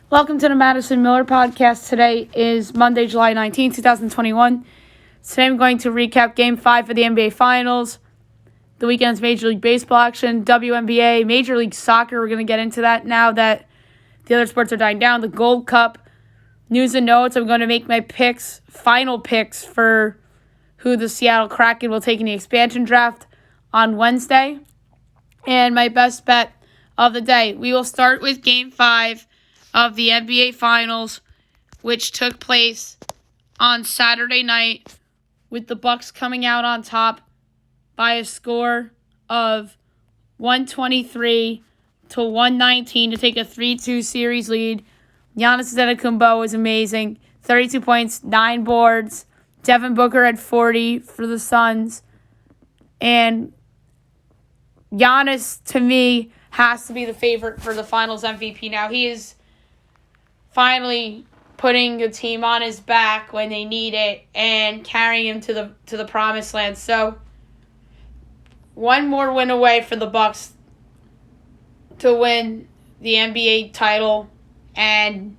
Welcome to the Madison Miller Podcast. Today is Monday, July 19, 2021. Today I'm going to recap Game 5 of the NBA Finals, the weekend's Major League Baseball action, WNBA, Major League Soccer. We're going to get into that now that the other sports are dying down. The Gold Cup, news and notes. I'm going to make my final picks for who the Seattle Kraken will take in the expansion draft on Wednesday. And my best bet of the day. We will start with Game 5 of the NBA Finals, which took place on Saturday night, with the Bucks coming out on top by a score of 123 to 119 to take a 3-2 series lead. Giannis Antetokounmpo was amazing. 32 points, 9 boards. Devin Booker had 40 for the Suns. And Giannis, to me, has to be the favorite for the Finals MVP now. He is finally putting a team on his back when they need it and carrying him to the promised land. So, one more win away for the Bucks to win the NBA title, and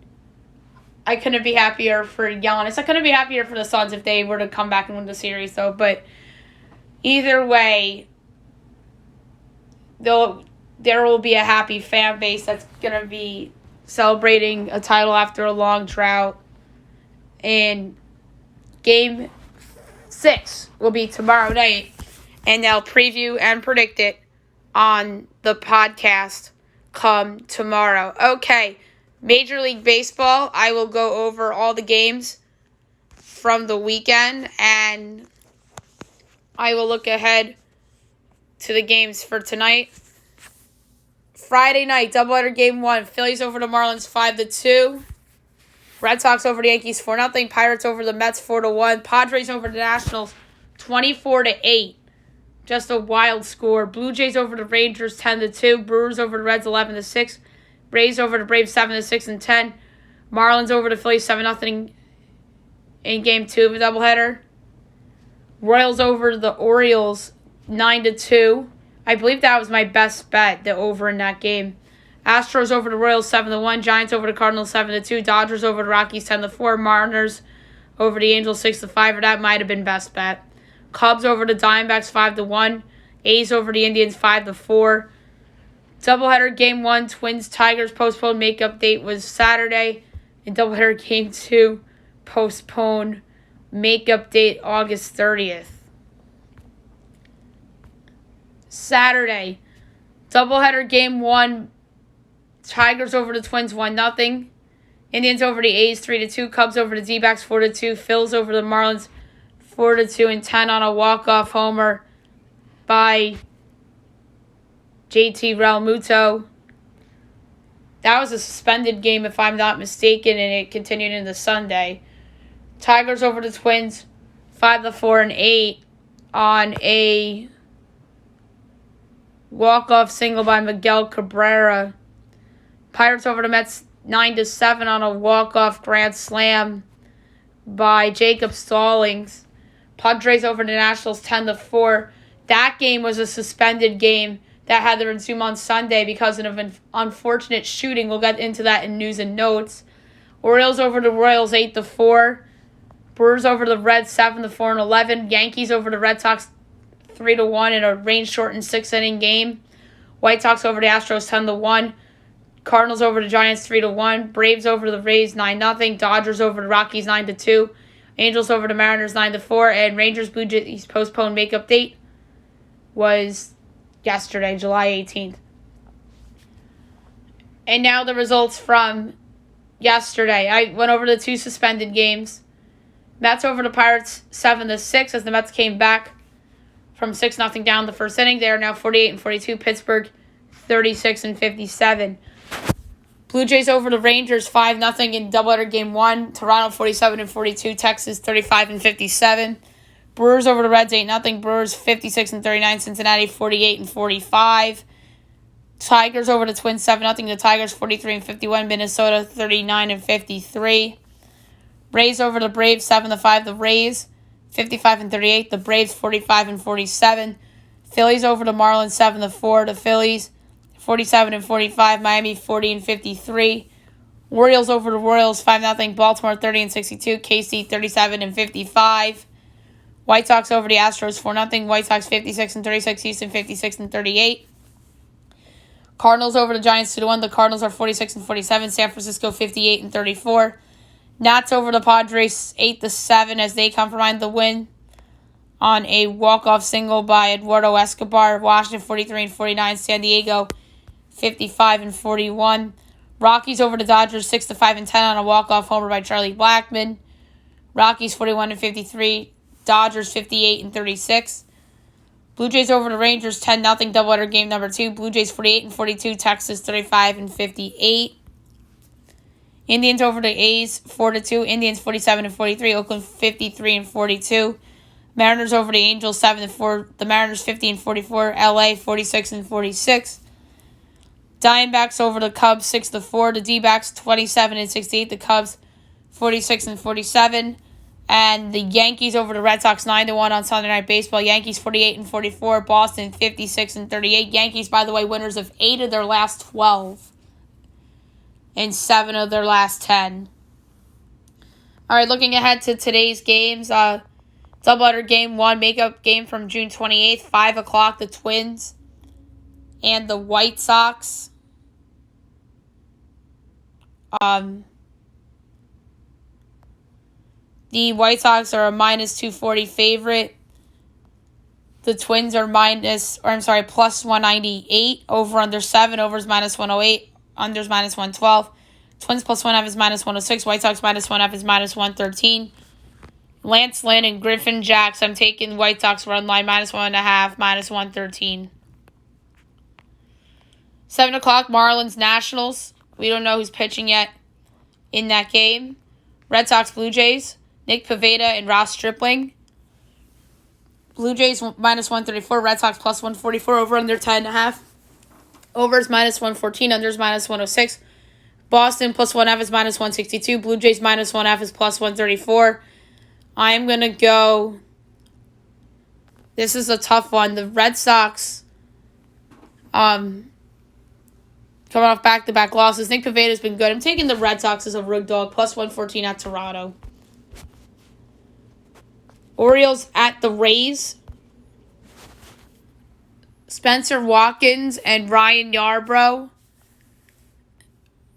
I couldn't be happier for Giannis. I couldn't be happier for the Suns if they were to come back and win the series, though. But either way, there will be a happy fan base that's going to be celebrating a title after a long drought. And Game 6 will be tomorrow night, and they'll preview and predict it on the podcast come tomorrow. Okay, Major League Baseball, I will go over all the games from the weekend, and I will look ahead to the games for tonight. Friday night, doubleheader Game 1. Phillies over the Marlins 5-2. Red Sox over the Yankees 4-0. Pirates over the Mets 4-1. Padres over the Nationals 24-8. Just a wild score. Blue Jays over the Rangers 10-2. Brewers over the Reds 11-6. Rays over the Braves 7-6 and 10. Marlins over the Phillies 7-0 in Game 2 of a doubleheader. Royals over the Orioles 9-2. I believe that was my best bet, the over in that game. Astros over the Royals 7-1. Giants over the Cardinals 7-2. Dodgers over the Rockies 10-4. Mariners over the Angels 6-5. Or that might have been best bet. Cubs over the Diamondbacks 5-1. A's over the Indians 5-4. Doubleheader Game 1. Twins Tigers postponed makeup date was Saturday. And doubleheader Game 2 postponed makeup date August 30th. Saturday, doubleheader Game 1, Tigers over the Twins 1-0. Indians over the A's 3-2. Cubs over the D-backs 4-2. Phils over the Marlins 4-2 and 10 on a walk-off homer by JT Realmuto. That was a suspended game, if I'm not mistaken, and it continued into Sunday. Tigers over the Twins 5-4 and 8 on a walk-off single by Miguel Cabrera. Pirates over the Mets 9-7 on a walk-off grand slam by Jacob Stallings. Padres over the Nationals 10-4. That game was a suspended game that had to resume on Sunday because of an unfortunate shooting. We'll get into that in news and notes. Orioles over the Royals 8-4. Brewers over the Reds 7-4 and 11. Yankees over the Red Sox 3-1 in a rain-shortened 6-inning game. White Sox over the Astros 10-1. Cardinals over the Giants 3-1. Braves over the Rays 9-0. Dodgers over the Rockies 9-2. Angels over the Mariners 9-4. And Rangers Blue Jays postponed makeup date was yesterday, July 18th. And now the results from yesterday. I went over the two suspended games. Mets over the Pirates 7-6 as the Mets came back from 6-0 down the first inning. They are now 48-42. Pittsburgh 36-57. Blue Jays over the Rangers 5-0 in doubleheader Game 1. Toronto 47-42. Texas 35-57. Brewers over the Reds 8-0. Brewers 56-39. Cincinnati 48-45. Tigers over the Twins 7-0. The Tigers 43-51. Minnesota 39-53. Rays over the Braves 7-5. The Rays 55-38. The Braves 45-47. Phillies over the Marlins 7-4. The Phillies 47-45. Miami 40-53. Orioles over the Royals 5-0. Baltimore 30-62. KC 37-55. White Sox over the Astros 4-0. White Sox 56-36. Houston 56-38. Cardinals over the Giants 2-1. The Cardinals are 46-47. San Francisco 58-34. Nats over the Padres 8-7 as they come from behind the win on a walk-off single by Eduardo Escobar. Washington 43-49. San Diego 55-41. Rockies over the Dodgers 6-5-10 on a walk-off homer by Charlie Blackmon. Rockies 41-53. Dodgers 58-36. Blue Jays over the Rangers 10-0 doubleheader game number 2. Blue Jays 48-42. Texas 35-58. Indians over the A's 4-2. Indians 47-43. Oakland 53-42. Mariners over the Angels 7-4. The Mariners 50-44. LA 46-46. Diamondbacks over the Cubs 6-4. The D-backs 27-68. The Cubs 46-47. And the Yankees over the Red Sox 9-1 on Sunday Night Baseball. Yankees 48-44. Boston 56-38. Yankees, by the way, winners of 8 of their last 12 and 7 of their last 10. All right, looking ahead to today's games. Doubleheader game 1, makeup game from June 28th, 5 o'clock. The Twins and the White Sox. The White Sox are a -240 favorite. The Twins are plus 198. Over under 7. Over is -108. Under is -112. Twins plus 1/2 is -106. White Sox -1/2 is -113. Lance Lynn and Griffin Jacks. I'm taking White Sox run line -1.5, -113. 7 o'clock, Marlins Nationals. We don't know who's pitching yet in that game. Red Sox Blue Jays. Nick Pivetta and Ross Stripling. Blue Jays -134. Red Sox plus 144. Over under 10.5. Over is -114. Under is -106. Boston plus 1/2 is -162. Blue Jays -1/2 is plus 134. I'm going to go. This is a tough one. The Red Sox, coming off back-to-back losses. Nick Pivetta has been good. I'm taking the Red Sox as a road dog, plus 114 at Toronto. Orioles at the Rays. Spencer Watkins and Ryan Yarbrough.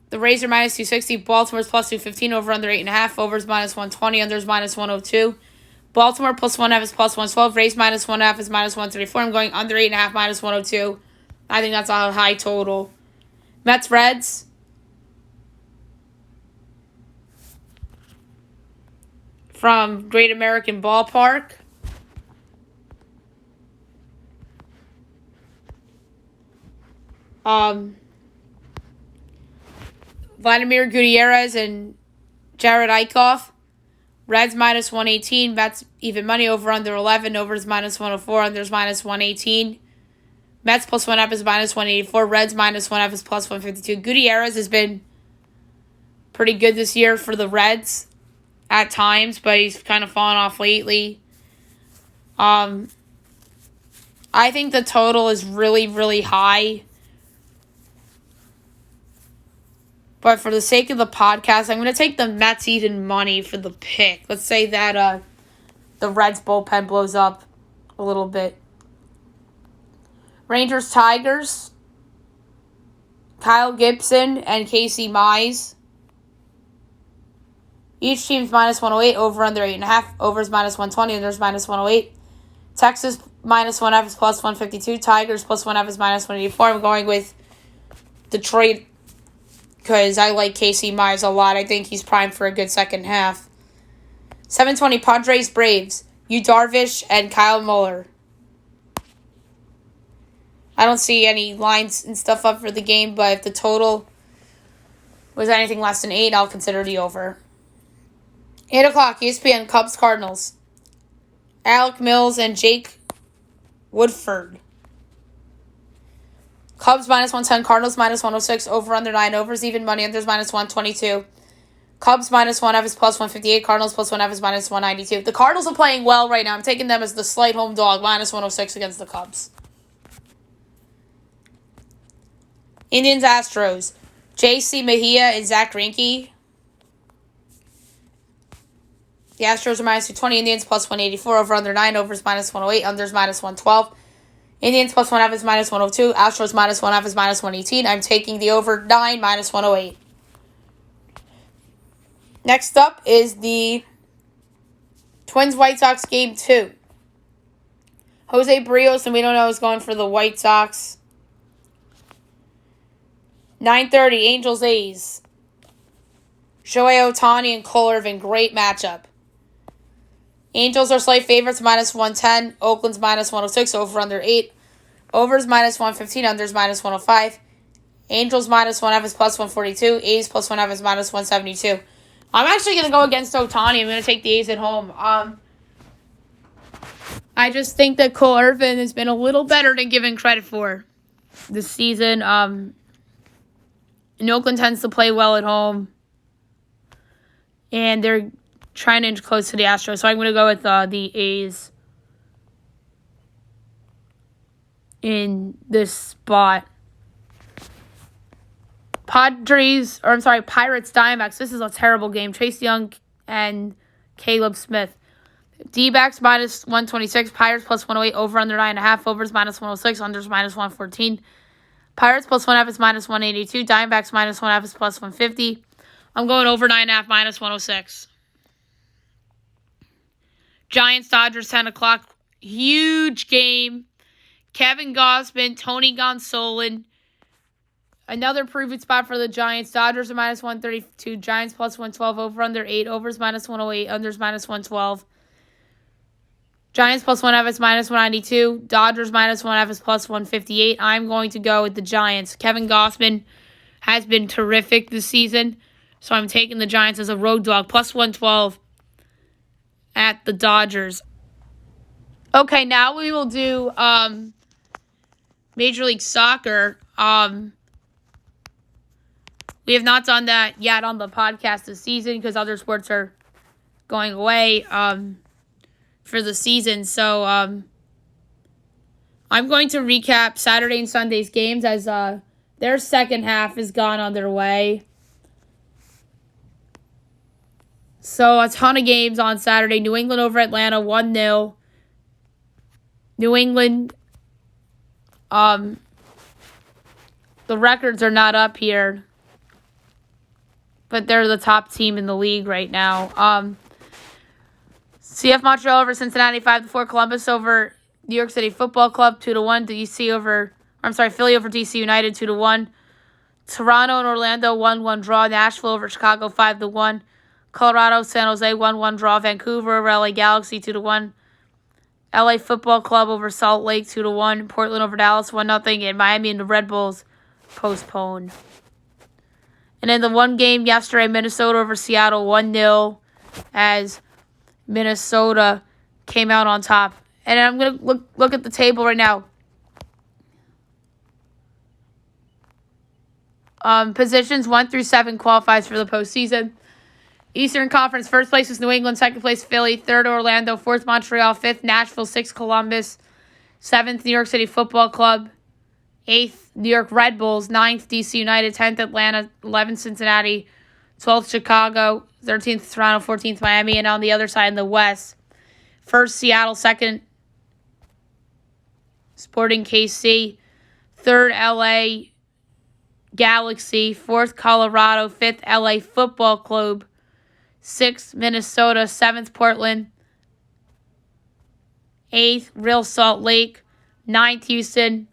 The Rays are -260. Baltimore's plus 215. Over under 8.5. Over is -120. Under is -102. Baltimore plus 1/2 is plus 112. Rays -1/2 is -134. I'm going under 8.5, -102. I think that's a high total. Mets Reds. From Great American Ballpark. Vladimir Gutierrez and Jared Eichhoff. Reds -118. Mets even money. Over under 11. Over is -104. Under is -118. Mets plus 1/2 is -184. Reds -1/2 is plus 152. Gutierrez has been pretty good this year for the Reds at times, but he's kind of fallen off lately. I think the total is really, really high. But for the sake of the podcast, I'm going to take the Mets even money for the pick. Let's say that the Reds bullpen blows up a little bit. Rangers Tigers. Kyle Gibson and Casey Mize. Each team's -108. Over under 8.5. Over is -120. Under is -108. Texas -1/2 is plus 152. Tigers plus 1/2 is -184. I'm going with Detroit because I like Casey Mize a lot. I think he's primed for a good second half. 7:20 Padres Braves. Yu Darvish and Kyle Muller. I don't see any lines and stuff up for the game, but if the total was anything less than 8, I'll consider the over. 8 o'clock ESPN Cubs Cardinals. Alec Mills and Jake Woodford. Cubs -110, Cardinals -106, over under 9, overs even money, unders -122. Cubs -1/2 is plus 158, Cardinals plus 1/2 is -192. The Cardinals are playing well right now. I'm taking them as the slight home dog, -106 against the Cubs. Indians Astros. J.C. Mejia and Zach Greinke. The Astros are minus 220. Indians plus 184. Over under 9. Overs minus 108. Unders minus 112. Indians plus 1/2 is minus 102. Astros minus 1/2 is minus 118. I'm taking the over 9 minus 108. Next up is the Twins White Sox game 2. Jose Barrios, and we don't know, is going for the White Sox. 9:30, Angels A's. Shohei Ohtani and Cole Irvin, great matchup. Angels are slight favorites, minus 110. Oakland's minus 106, over under 8. Overs minus 115, unders minus 105. Angels minus 1/2 is plus 142. A's plus 1/2 is minus 172. I'm actually going to go against Ohtani. I'm going to take the A's at home. I just think that Cole Irvin has been a little better than given credit for this season. And Oakland tends to play well at home. And they're trying to inch close to the Astros. So I'm going to go with the A's in this spot. Pirates Diamondbacks. This is a terrible game. Chase Young and Caleb Smith. D-backs minus 126. Pirates plus 108. Over under 9.5. Overs minus 106. Unders minus 114. Pirates plus 1/2 is minus 182. Diamondbacks minus 1/2 is plus 150. I'm going over 9.5 minus 106. Giants Dodgers 10 o'clock. Huge game. Kevin Gausman, Tony Gonsolin. Another proven spot for the Giants. Dodgers are minus 132. Giants plus 112. Over under 8. Overs minus 108. Unders minus 112. Giants plus 1/2 is minus 192. Dodgers minus 1/2 is plus 158. I'm going to go with the Giants. Kevin Gausman has been terrific this season. So I'm taking the Giants as a road dog. Plus 112 at the Dodgers. Okay, now we will do Major League Soccer. We have not done that yet on the podcast this season because other sports are going away for the season. So I'm going to recap Saturday and Sunday's games as their second half has gone on their way. So a ton of games on Saturday. New England over Atlanta, 1-0. New England, the records are not up here, but they're the top team in the league right now. CF Montreal over Cincinnati, 5-4. Columbus over New York City Football Club, 2-1. Philly over DC United, 2-1. Toronto and Orlando, 1-1 draw. Nashville over Chicago, 5-1. Colorado, San Jose, 1-1 draw. Vancouver over LA Galaxy, 2-1. LA Football Club over Salt Lake, 2-1. Portland over Dallas, 1-0. And Miami and the Red Bulls postponed. And then the one game yesterday, Minnesota over Seattle, 1-0, as Minnesota came out on top. And I'm going to look at the table right now. Positions 1 through 7 qualifies for the postseason. Eastern Conference, first place is New England, second place Philly, third Orlando, fourth Montreal, fifth Nashville, sixth Columbus, seventh New York City Football Club, eighth New York Red Bulls, ninth DC United, 10th Atlanta, 11th Cincinnati, 12th Chicago, 13th Toronto, 14th Miami, and on the other side in the West, first Seattle, second Sporting KC, third LA Galaxy, fourth Colorado, fifth LA Football Club, 6th Minnesota, 7th Portland, 8th Real Salt Lake, 9th Houston,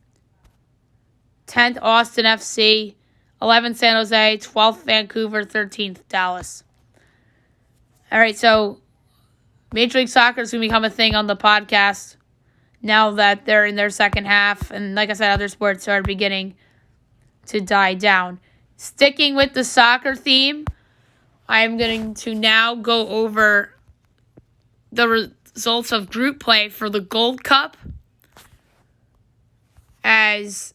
10th Austin FC, 11th San Jose, 12th Vancouver, 13th Dallas. All right, so Major League Soccer is going to become a thing on the podcast now that they're in their second half. And like I said, other sports are beginning to die down. Sticking with the soccer theme, I'm going to now go over the results of group play for the Gold Cup, as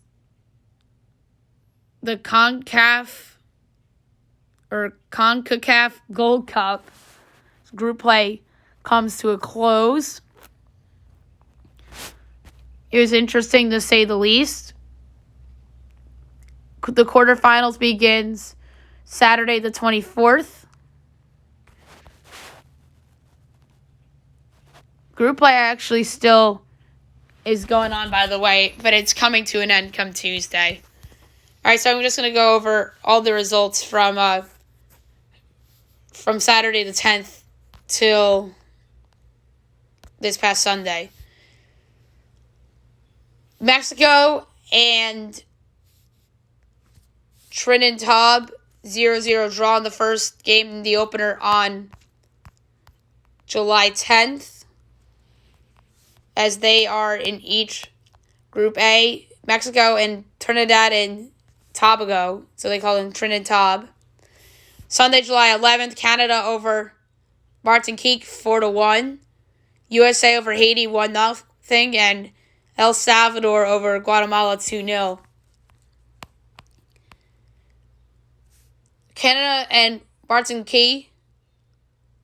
the CONCACAF Gold Cup group play comes to a close. It was interesting to say the least. The quarterfinals begins Saturday the 24th. Group play actually still is going on, by the way, but it's coming to an end come Tuesday. All right, so I'm just going to go over all the results from Saturday the 10th till this past Sunday. Mexico and Trinidad 0-0 draw in the first game in the opener on July 10th, as they are in each Group A. Mexico and Trinidad and Tobago, so they call them Trinidad. Sunday, July 11th, Canada over Martinique 4-1. USA over Haiti 1-0, and El Salvador over Guatemala 2-0. Canada and Martinique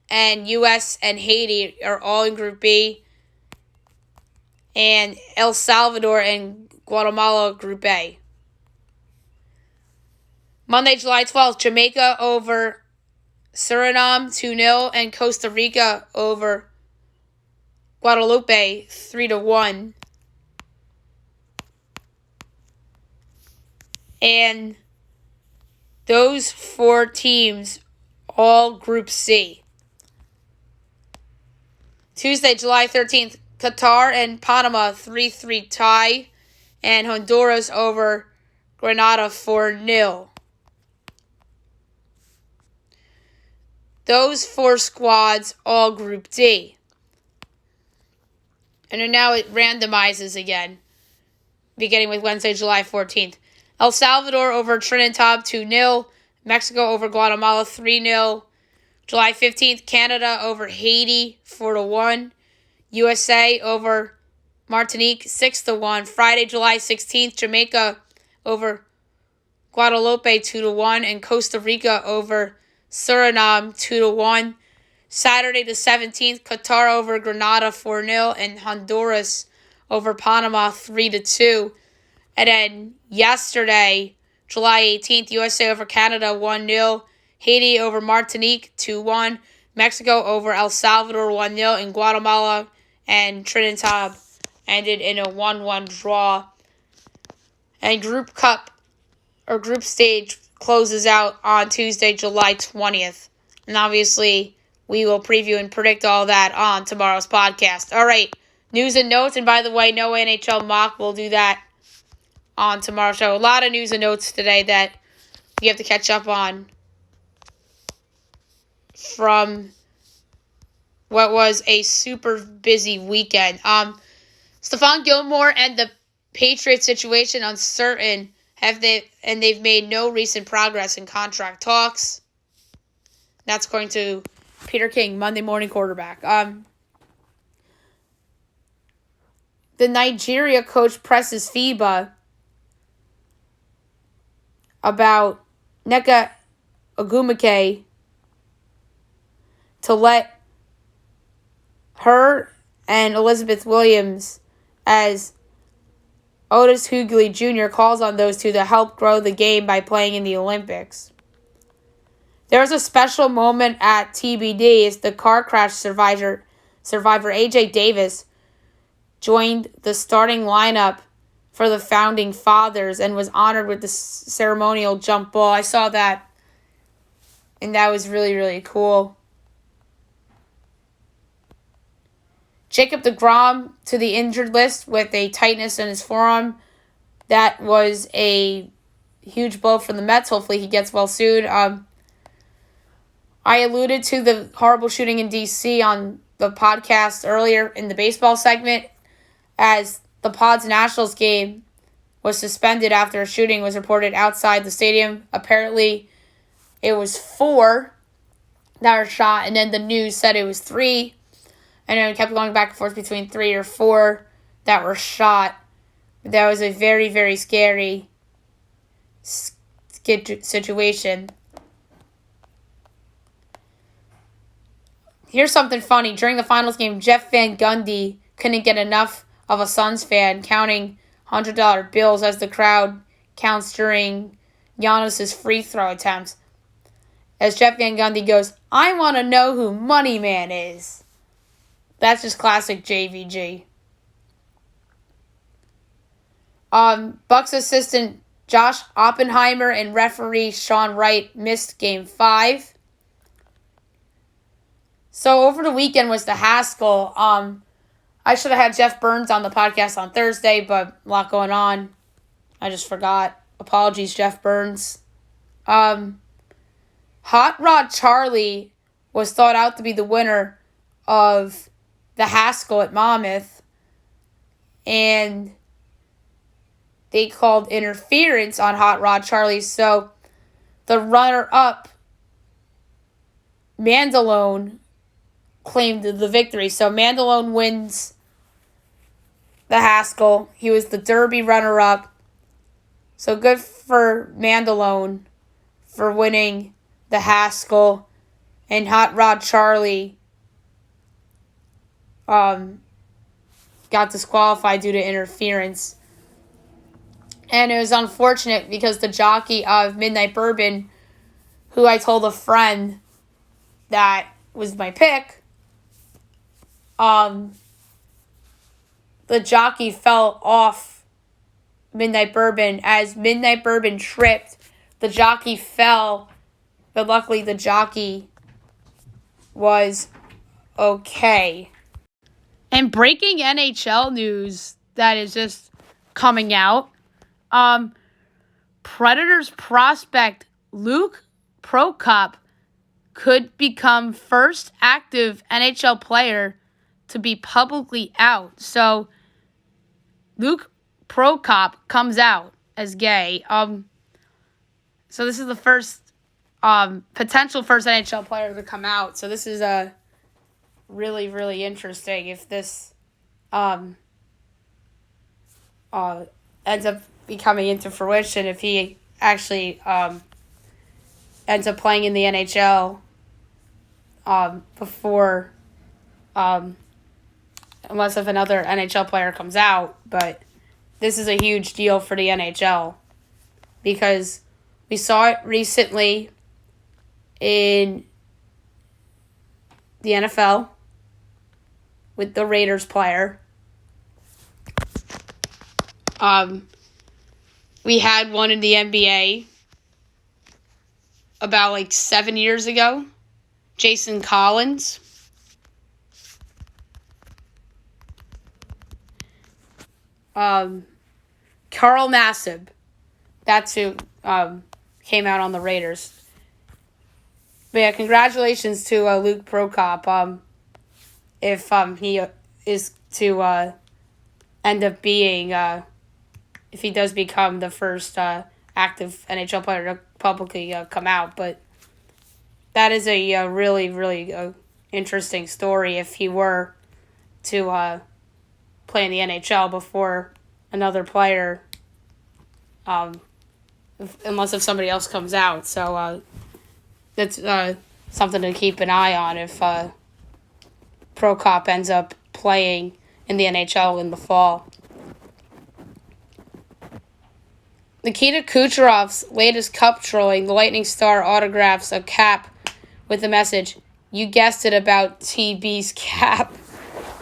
and US and Haiti are all in Group B, and El Salvador and Guatemala Group A. Monday, July 12th, Jamaica over Suriname 2-0, and Costa Rica over Guadeloupe 3-1. And those four teams, all Group C. Tuesday, July 13th, Qatar and Panama 3-3 tie, and Honduras over Grenada 4-0. Those four squads, all Group D. And now it randomizes again, beginning with Wednesday, July 14th. El Salvador over Trinidad 2-0. Mexico over Guatemala 3-0. July 15th, Canada over Haiti 4-1. USA over Martinique 6-1. Friday, July 16th, Jamaica over Guadeloupe 2-1. And Costa Rica over Suriname 2-1. Saturday the 17th, Qatar over Grenada 4-0, and Honduras over Panama 3-2. And then yesterday, July 18th, USA over Canada 1-0, Haiti over Martinique 2-1, Mexico over El Salvador 1-0, and Guatemala and Trinidad ended in a 1-1 draw. And Group stage closes out on Tuesday, July 20th. And obviously, we will preview and predict all that on tomorrow's podcast. All right, news and notes. And by the way, no NHL mock. We'll do that on tomorrow's show. A lot of news and notes today that we have to catch up on from what was a super busy weekend. Stephon Gilmore and the Patriots situation uncertain. They've made no recent progress in contract talks. That's according to Peter King, Monday Morning Quarterback. The Nigeria coach presses FIBA about Nneka Ogwumike to let her and Elizabeth Williams, as Otis Hughley Jr. calls on those two to help grow the game by playing in the Olympics. There was a special moment at TBD as the car crash survivor AJ Davis joined the starting lineup for the Founding Fathers and was honored with the ceremonial jump ball. I saw that, and that was really, really cool. Jacob deGrom to the injured list with a tightness in his forearm. That was a huge blow for the Mets. Hopefully he gets well soon. I alluded to the horrible shooting in D.C. on the podcast earlier in the baseball segment, as the Pods Nationals game was suspended after a shooting was reported outside the stadium. Apparently, it was 4 that were shot, and then the news said it was 3. And then it kept going back and forth between 3 or 4 that were shot. But that was a very, very scary situation. Here's something funny. During the finals game, Jeff Van Gundy couldn't get enough of a Suns fan counting $100 bills as the crowd counts during Giannis's free throw attempts. As Jeff Van Gundy goes, I want to know who Money Man is. That's just classic JVG. Bucks assistant Josh Oppenheimer and referee Sean Wright missed Game 5. So over the weekend was the Haskell. I should have had Jeff Burns on the podcast on Thursday, but a lot going on. I just forgot. Apologies, Jeff Burns. Hot Rod Charlie was thought out to be the winner of the Haskell at Monmouth. And they called interference on Hot Rod Charlie. So the runner-up, Mandalone, claimed the victory. So Mandalone wins the Haskell. He was the Derby runner-up. So good for Mandalone for winning the Haskell. And Hot Rod Charlie got disqualified due to interference. And it was unfortunate because the jockey of Midnight Bourbon, who I told a friend that was my pick, the jockey fell off Midnight Bourbon. As Midnight Bourbon tripped, the jockey fell, but luckily the jockey was okay. And breaking NHL news that is just coming out. Predators prospect Luke Prokop could become first active NHL player to be publicly out. So Luke Prokop comes out as gay. So this is the first potential first NHL player to come out. So this is really, really interesting if this ends up becoming into fruition, if he actually ends up playing in the NHL before, unless if another NHL player comes out. But this is a huge deal for the NHL because we saw it recently in the NFL with the Raiders player. We had one in the NBA about 7 years ago. Jason Collins. Carl Nassib. That's who came out on the Raiders. But yeah, congratulations to Luke Prokop. If he is to end up being, if he does become the first active NHL player to publicly come out. But that is a really, really interesting story if he were to play in the NHL before another player, unless if somebody else comes out. So that's something to keep an eye on if Prokop ends up playing in the NHL in the fall. Nikita Kucherov's latest cup trolling, the Lightning Star autographs a cap with the message, "You guessed it about TB's cap."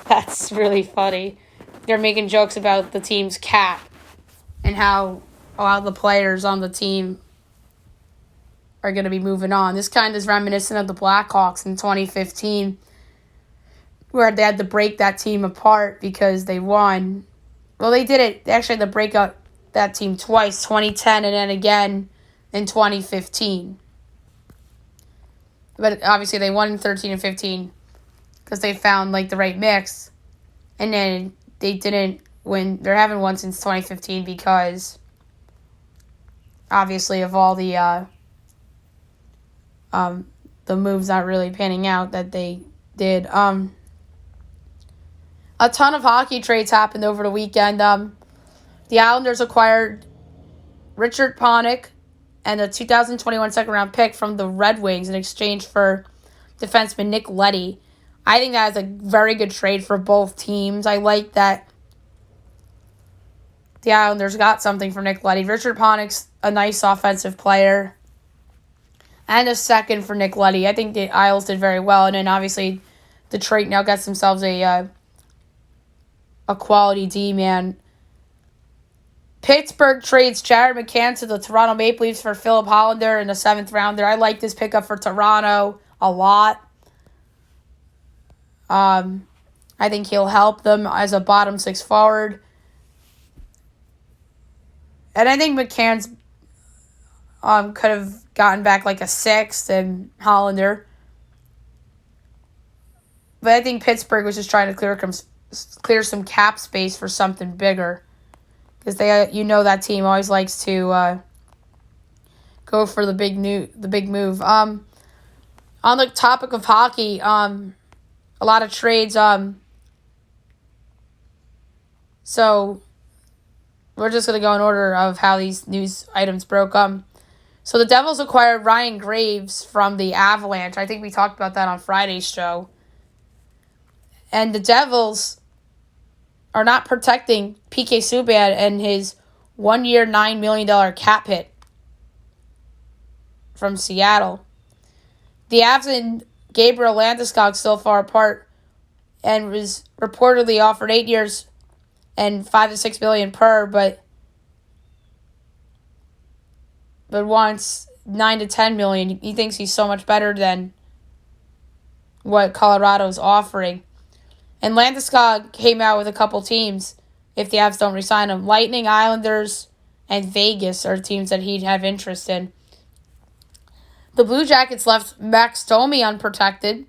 That's really funny. They're making jokes about the team's cap and how a lot of the players on the team are going to be moving on. This kind of is reminiscent of the Blackhawks in 2015, where they had to break that team apart because they won. Well, they did it. They actually had to break up that team twice, 2010 and then again in 2015. But obviously they won in 13 and 15 because they found the right mix. And then they didn't win. They haven't won since 2015 because obviously of all the moves not really panning out that they did. A ton of hockey trades happened over the weekend. The Islanders acquired Richard Panik and a 2021 second-round pick from the Red Wings in exchange for defenseman Nick Leddy. I think that is a very good trade for both teams. I like that the Islanders got something for Nick Leddy. Richard Panik's a nice offensive player. And a second for Nick Leddy. I think the Isles did very well. And then obviously Detroit now gets themselves a quality D-man. Pittsburgh trades Jared McCann to the Toronto Maple Leafs for Philip Hollander in the 7th rounder. I like this pickup for Toronto a lot. I think he'll help them as a bottom 6 forward. And I think McCann's could have gotten back like a 6th and Hollander. But I think Pittsburgh was just trying to clear some cap space for something bigger. Because that team always likes to go for the big move. On the topic of hockey, a lot of trades. So we're just gonna go in order of how these news items broke. So the Devils acquired Ryan Graves from the Avalanche. I think we talked about that on Friday's show. And the Devils are not protecting PK Subban and his 1-year, $9 million cap hit from Seattle. The Avs and Gabriel Landeskog still far apart and was reportedly offered 8 years and $5 to $6 million per, but wants $9 to $10 million. He thinks he's so much better than what Colorado's offering. And Landeskog came out with a couple teams if the Avs don't resign him. Lightning, Islanders, and Vegas are teams that he'd have interest in. The Blue Jackets left Max Domi unprotected.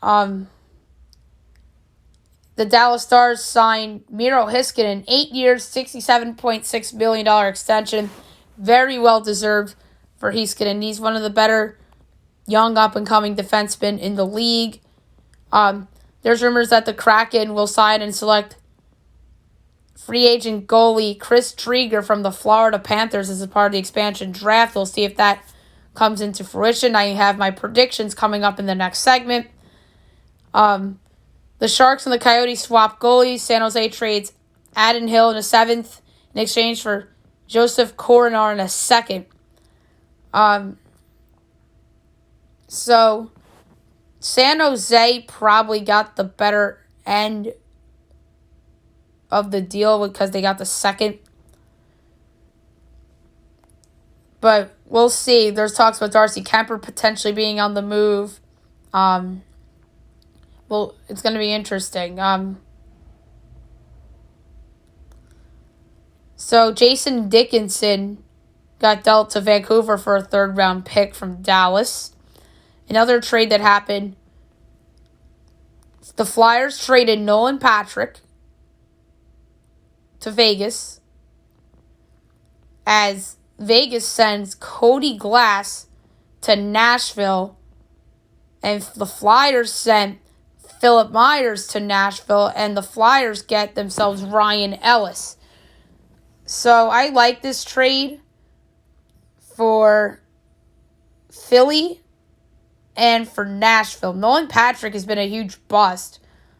The Dallas Stars signed Miro Heiskanen, 8 years, $67.6 million extension. Very well deserved for Heiskanen. He's one of the better young up-and-coming defensemen in the league. There's rumors that the Kraken will sign and select free agent goalie Chris Drieger from the Florida Panthers as a part of the expansion draft. We'll see if that comes into fruition. I have my predictions coming up in the next segment. The Sharks and the Coyotes swap goalies. San Jose trades Adin Hill in a 7th in exchange for Joseph Coronar in a 2nd. So San Jose probably got the better end of the deal because they got the 2nd. But we'll see. There's talks about Darcy Kemper potentially being on the move. Well, it's going to be interesting. So Jason Dickinson got dealt to Vancouver for a 3rd-round pick from Dallas. Another trade that happened, the Flyers traded Nolan Patrick to Vegas as Vegas sends Cody Glass to Nashville, and the Flyers sent Philip Myers to Nashville, and the Flyers get themselves Ryan Ellis. So I like this trade for Philly and for Nashville. Nolan Patrick has been a huge bust.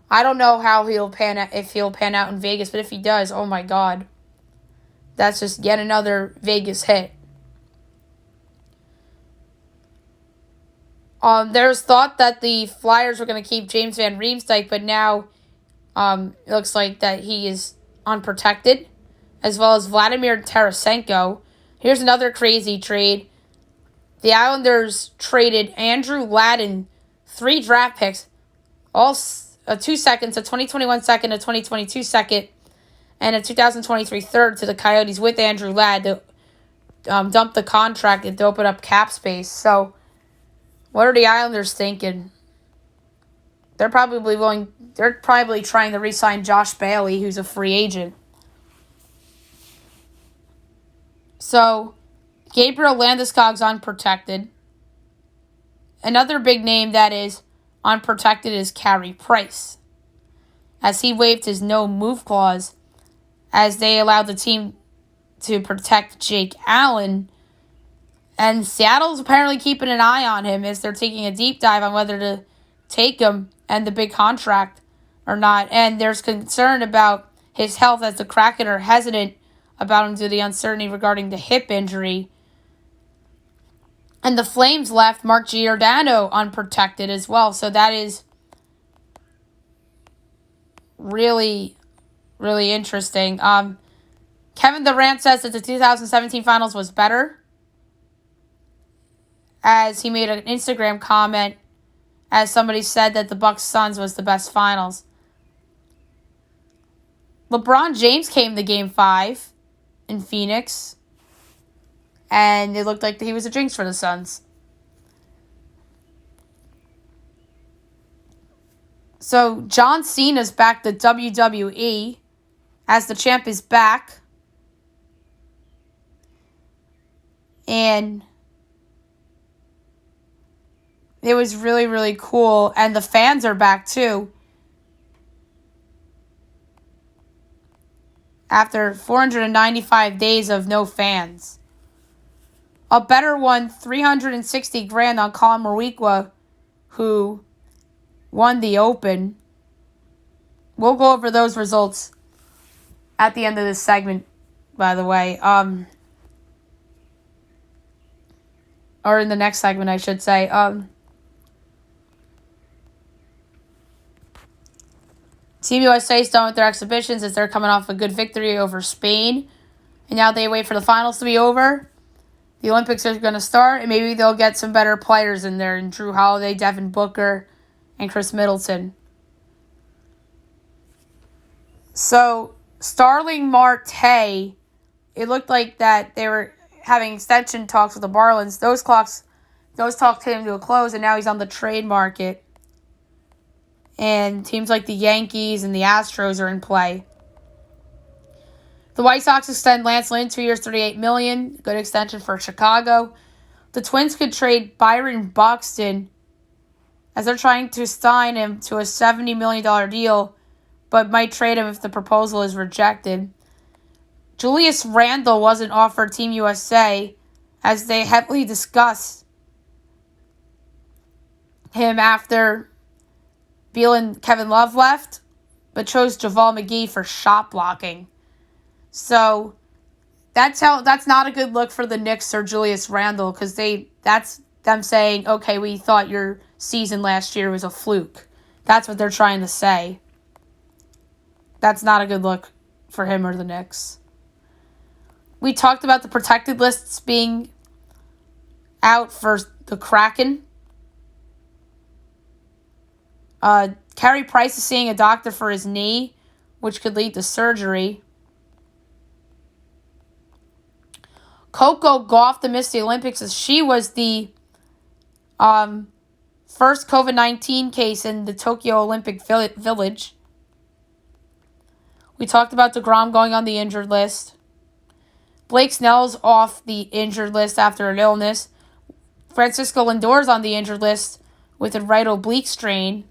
I don't know how he'll pan out, if he'll pan out in Vegas, but if he does, oh my God. That's just yet another Vegas hit. There's thought that the Flyers were going to keep James Van Riemsdyk, but now it looks like that he is unprotected, as well as Vladimir Tarasenko. Here's another crazy trade. The Islanders traded Andrew Ladden, 3 draft picks, all 2 seconds, a 2021 second, a 2022 second, and a 2023 third to the Coyotes with Andrew Ladd to dump the contract and to open up cap space. So what are the Islanders thinking? They're probably trying to re-sign Josh Bailey, who's a free agent. So Gabriel Landeskog's unprotected. Another big name that is unprotected is Carey Price, as he waived his no-move clause as they allowed the team to protect Jake Allen. And Seattle's apparently keeping an eye on him as they're taking a deep dive on whether to take him and the big contract or not. And there's concern about his health, as the Kraken are hesitant about him due to the uncertainty regarding the hip injury. And the Flames left Mark Giordano unprotected as well. So that is really, really interesting. Kevin Durant says that the 2017 finals was better, as he made an Instagram comment as somebody said that the Bucks Suns was the best finals. LeBron James came to Game 5 in Phoenix, and it looked like he was a jinx for the Suns. So John Cena's back to WWE, as the champ is back. And it was really, really cool. And the fans are back too. After 495 days of no fans. A better one, $360,000 on Colin Moriqua, who won the Open. We'll go over those results at the end of this segment, by the way. Or in the next segment, I should say. Team USA is done with their exhibitions as they're coming off a good victory over Spain. And now they wait for the finals to be over. The Olympics are going to start, and maybe they'll get some better players in there. And Drew Holiday, Devin Booker, and Chris Middleton. So, Starling Marte, it looked like that they were having extension talks with the Marlins. Those talks came to a close, and now he's on the trade market. And teams like the Yankees and the Astros are in play. The White Sox extend Lance Lynn 2 years, $38 million. Good extension for Chicago. The Twins could trade Byron Buxton, as they're trying to sign him to a $70 million deal, but might trade him if the proposal is rejected. Julius Randle wasn't offered Team USA, as they heavily discussed him after Beal and Kevin Love left, but chose JaVale McGee for shot blocking. So that's not a good look for the Knicks or Julius Randle, because that's them saying, okay, we thought your season last year was a fluke. That's what they're trying to say. That's not a good look for him or the Knicks. We talked about the protected lists being out for the Kraken. Carey Price is seeing a doctor for his knee, which could lead to surgery. Coco Gauff to miss the Olympics, as she was the first COVID-19 case in the Tokyo Olympic Village. We talked about DeGrom going on the injured list. Blake Snell's off the injured list after an illness. Francisco Lindor's on the injured list with a right oblique strain.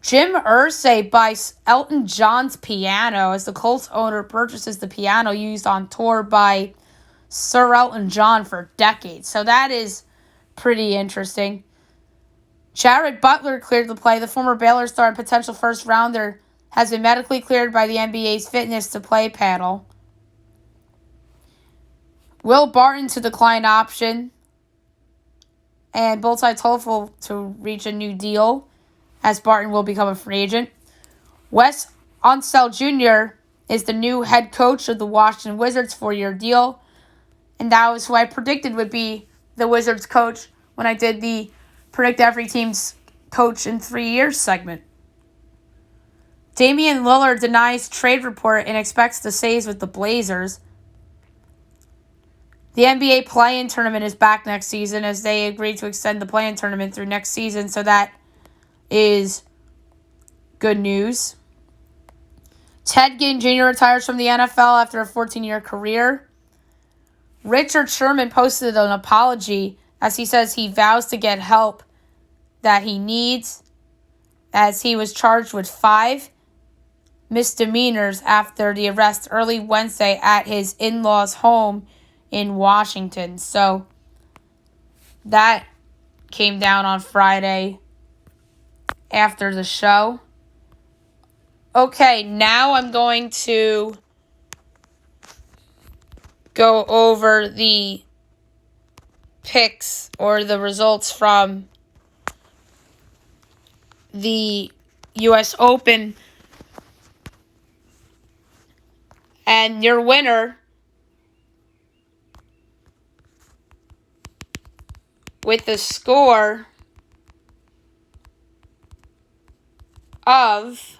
Jim Irsay buys Elton John's piano as the Colts owner purchases the piano used on tour by Sir Elton John for decades. So that is pretty interesting. Jared Butler cleared to play. The former Baylor star and potential first-rounder has been medically cleared by the NBA's fitness-to-play panel. Will Barton to decline option. And both sides hopeful to reach a new deal, as Barton will become a free agent. Wes Unseld Jr. is the new head coach of the Washington Wizards, 4-year deal. And that was who I predicted would be the Wizards coach when I did the Predict Every Team's Coach in 3 Years segment. Damian Lillard denies trade report and expects to stay with the Blazers. The NBA play-in tournament is back next season, as they agreed to extend the play-in tournament through next season, so that is good news. Ted Ginn Jr. retires from the NFL after a 14-year career. Richard Sherman posted an apology, as he says he vows to get help that he needs, as he was charged with 5 misdemeanors after the arrest early Wednesday at his in-laws' home in Washington. So that came down on Friday. after the show. Okay, now I'm going to go over the picks or the results from the U.S. Open. And your winner with the score of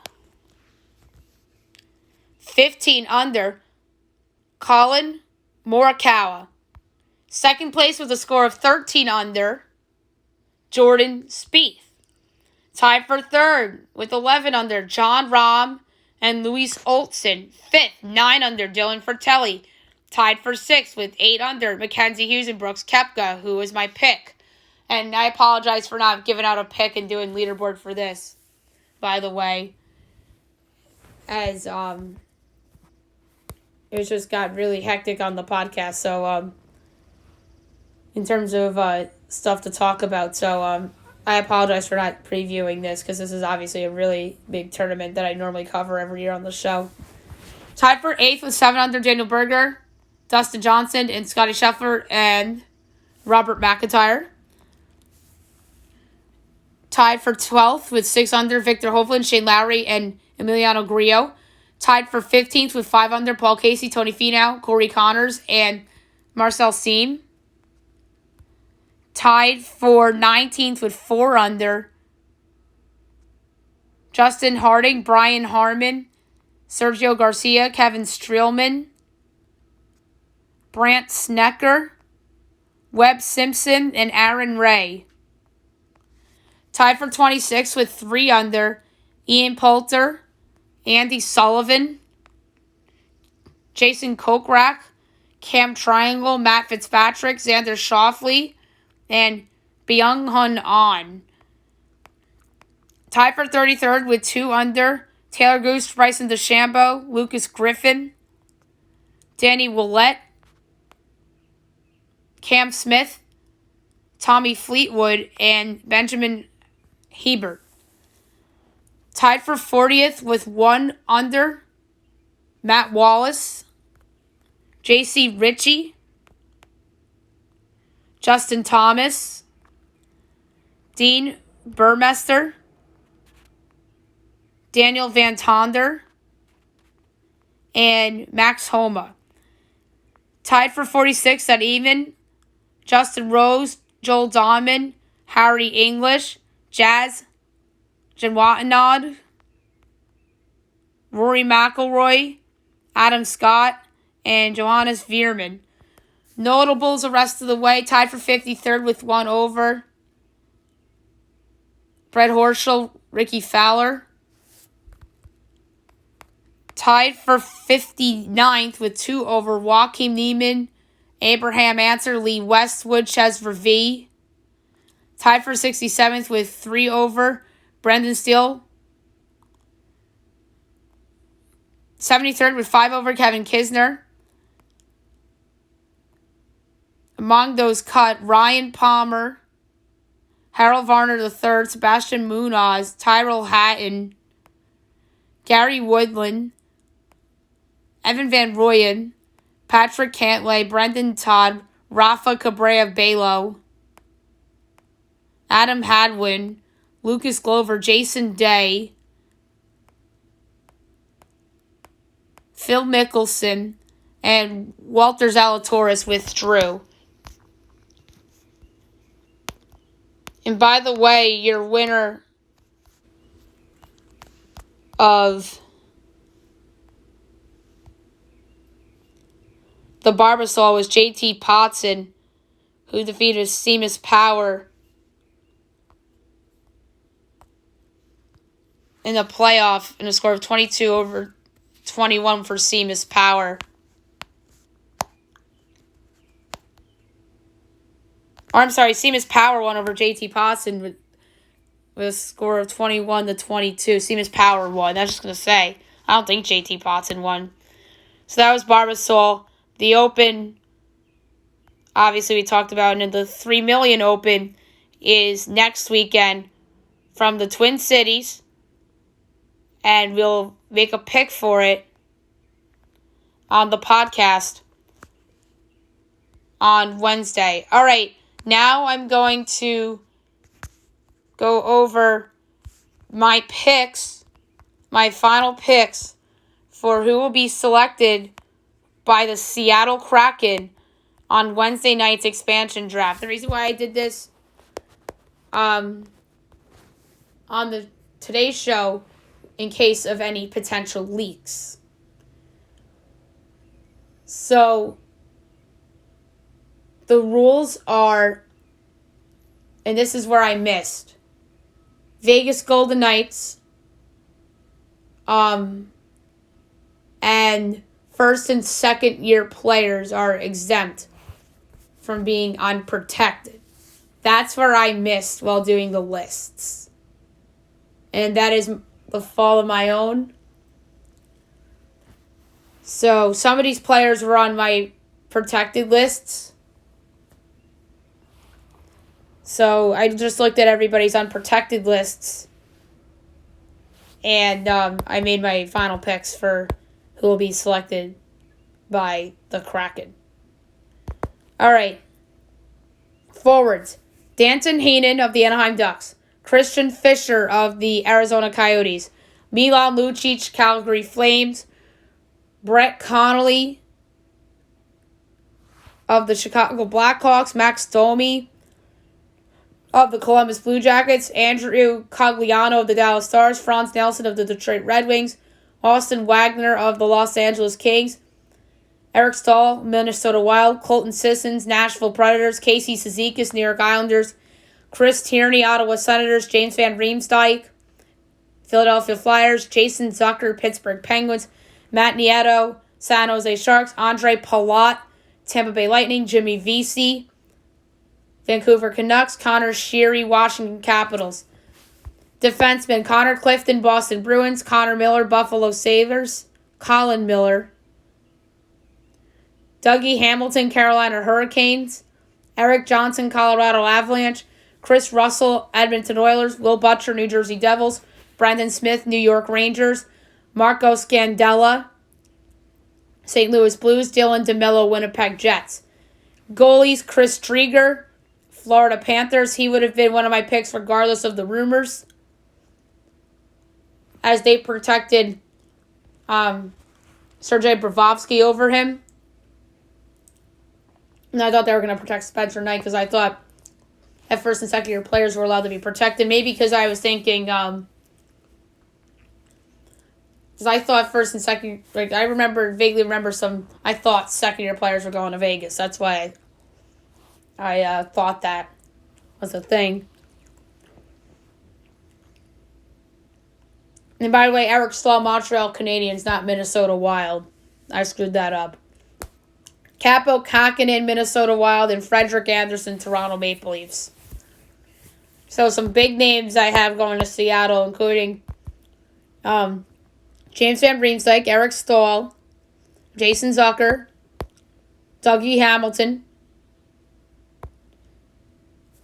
15 under, Colin Morikawa. Second place with a score of 13 under, Jordan Spieth. Tied for third with 11 under, John Rahm and Louis Oldson. Fifth, 9 under, Dylan Fratelli. Tied for sixth with 8 under, Mackenzie Hughes and Brooks Koepka, who was my pick. And I apologize for not giving out a pick and doing leaderboard for this, by the way. As it just got really hectic on the podcast. So in terms of stuff to talk about. So I apologize for not previewing this because this is obviously a really big tournament that I normally cover every year on the show. Tied for 8th with 7 under, Daniel Berger, Dustin Johnson, and Scotty Scheffler, and Robert McIntyre. Tied for 12th with 6 under, Victor Hovland, Shane Lowry, and Emiliano Grillo. Tied for 15th with 5 under, Paul Casey, Tony Finau, Corey Connors, and Marcel Siem. Tied for 19th with 4 under, Justin Harding, Brian Harman, Sergio Garcia, Kevin Streelman, Brandt Snecker, Webb Simpson, and Aaron Ray. Tied for 26th with 3 under, Ian Poulter, Andy Sullivan, Jason Kokrak, Cam Triangle, Matt Fitzpatrick, Xander Schauffele, and Byung-Hun An. Tied for 33rd with 2 under, Taylor Gooch, Bryson DeChambeau, Lucas Griffin, Danny Willett, Cam Smith, Tommy Fleetwood, and Benjamin Hebert. Tied for 40th with 1 under, Matt Wallace, J.C. Ritchie, Justin Thomas, Dean Burmester, Daniel Van Tonder, and Max Homa. Tied for 46th at even, Justin Rose, Joel Dahmen, Harry English, Jazz Janwatanad, Rory McIlroy, Adam Scott, and Johannes Veerman. Notables the rest of the way. Tied for 53rd with 1 over, Brett Horschel, Ricky Fowler. Tied for 59th with 2 over, Joaquin Niemann, Abraham Ancer, Lee Westwood, Ches Vervee. Tied for 67th with 3 over, Brendan Steele. 73rd with 5 over, Kevin Kisner. Among those cut, Ryan Palmer, Harold Varner III, Sebastian Munoz, Tyrell Hatton, Gary Woodland, Evan Van Rooyen, Patrick Cantlay, Brendan Todd, Rafa Cabrera Bello, Adam Hadwin, Lucas Glover, Jason Day, Phil Mickelson, and Walter Zalatoris withdrew. And by the way, your winner of the Barbasol was JT Potson, who defeated Seamus Power in the playoff in a score of 22-21 for Seamus Power. Or I'm sorry, Seamus Power won over JT Potson with a score of 21-22. Seamus Power won. I was just going to say, I don't think JT Potson won. So that was Barbasol. The Open, obviously we talked about, and the $3 million Open is next weekend from the Twin Cities, and we'll make a pick for it on the podcast on Wednesday. All right, now I'm going to go over my picks, my final picks for who will be selected by the Seattle Kraken on Wednesday night's expansion draft. The reason why I did this on the Today's show, in case of any potential leaks. So, the rules are, and this is where I missed, Vegas Golden Knights, and first and second year players are exempt from being unprotected. That's where I missed while doing the lists. And that is the fault of my own. So some of these players were on my protected lists. So I just looked at everybody's unprotected lists. And I made my final picks for who will be selected by the Kraken. All right. Forwards. Danton Heinen of the Anaheim Ducks. Christian Fischer of the Arizona Coyotes. Milan Lucic, Calgary Flames. Brett Connolly of the Chicago Blackhawks. Max Domi of the Columbus Blue Jackets. Andrew Cogliano of the Dallas Stars. Franz Nelson of the Detroit Red Wings. Austin Wagner of the Los Angeles Kings. Eric Stahl, Minnesota Wild. Colton Sissons, Nashville Predators. Casey Cizikas, New York Islanders. Chris Tierney, Ottawa Senators. James Van Riemsdyk, Philadelphia Flyers. Jason Zucker, Pittsburgh Penguins. Matt Nieto, San Jose Sharks. Andre Palat, Tampa Bay Lightning. Jimmy Vesey, Vancouver Canucks. Connor Sheary, Washington Capitals. Defensemen, Connor Clifton, Boston Bruins. Connor Miller, Buffalo Sabres. Colin Miller. Dougie Hamilton, Carolina Hurricanes. Eric Johnson, Colorado Avalanche. Chris Russell, Edmonton Oilers. Will Butcher, New Jersey Devils. Brendan Smith, New York Rangers. Marco Scandella, St. Louis Blues. Dylan DeMello, Winnipeg Jets. Goalies, Chris Drieger, Florida Panthers. He would have been one of my picks regardless of the rumors, as they protected Sergei Bravovsky over him. And I thought they were going to protect Spencer Knight because I thought that first and second year players were allowed to be protected. Maybe because I was thinking, because I thought first and second, like I vaguely remember I thought second year players were going to Vegas. That's why I thought that was a thing. And by the way, Eric Stahl, Montreal Canadiens, not Minnesota Wild. I screwed that up. Capo Kakinen, Minnesota Wild, and Frederick Anderson, Toronto Maple Leafs. So some big names I have going to Seattle, including James Van Riemsdyk, Eric Stahl, Jason Zucker, Dougie Hamilton,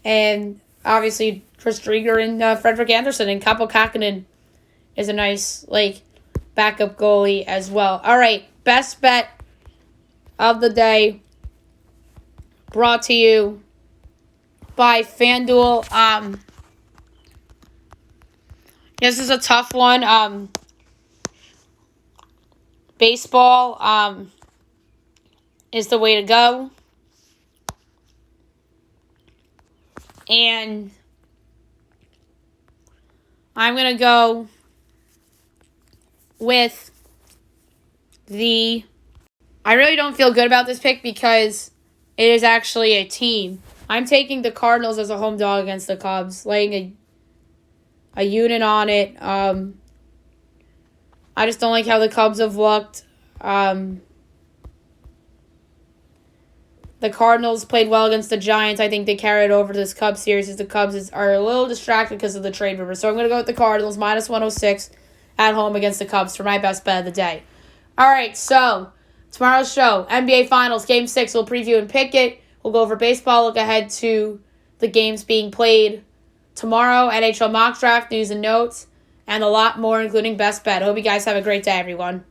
and obviously Chris Drieger and Frederick Anderson. And Capo Kakinen is a nice backup goalie as well. All right, best bet of the day brought to you by FanDuel. This is a tough one. Baseball is the way to go. And I'm going to go with I really don't feel good about this pick because it is actually a team. I'm taking the Cardinals as a home dog against the Cubs, laying a unit on it. I just don't like how the Cubs have looked. The Cardinals played well against the Giants. I think they carried over to this Cubs series as the Cubs are a little distracted because of the trade rumors. So I'm going to go with the Cardinals, minus 106 at home against the Cubs for my best bet of the day. All right, so tomorrow's show, NBA Finals, Game 6. We'll preview and pick it. We'll go over baseball, look ahead to the games being played tomorrow, NHL mock draft, news and notes, and a lot more, including best bet. Hope you guys have a great day, everyone.